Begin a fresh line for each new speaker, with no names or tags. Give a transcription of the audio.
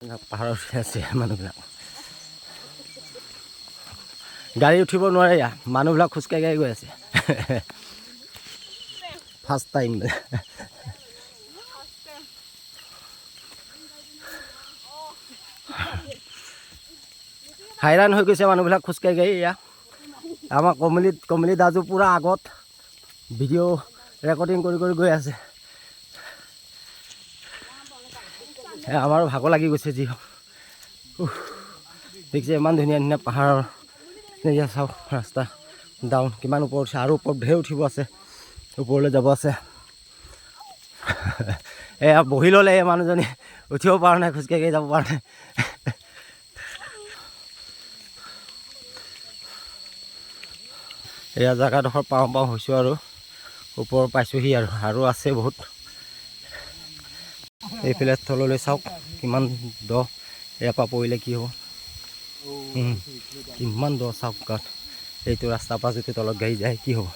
পাহাৰত উঠি আছে মানুহবিলাক। গাড়ী উঠিব নোৱাৰে ইয়াত, মানুহবিলাক খোজকাঢ়ি গৈ আছে। First time. হাইৰাণ হৈ গৈছে মানুহবিলাক খোজকাঢ়ি এয়া। আমাৰ কমলি দাজু পূৰা আগত ভিডিঅ' ৰেকৰ্ডিং কৰি গৈ আছে। আমাৰো ভাগৰ লাগি গৈছে যি হওক। দেখিছে ইমান ধুনীয়া ধুনীয়া পাহাৰৰ এয়া চাওক ৰাস্তা ডাউন কিমান ওপৰত উঠিছে, আৰু ওপৰত ঢেৰ উঠিব আছে, ওপৰলৈ যাব আছে। এয়া বহি ল'লে এই মানুহজনী উঠিব পৰা নাই, খোজকাঢ়ি যাব পৰা নাই। এয়া জেগাডোখৰ পাওঁ হৈছোঁ আৰু ওপৰ পাইছোঁহি আৰু আছে বহুত। এইফালে তললৈ চাওক কিমান দ, ইয়াৰ পৰা পৰিলে কি হ'ব, কিমান দ চাওক গাত। এইটো ৰাস্তাৰ পৰা যদি তলত গাড়ী যায় কি হ'ব।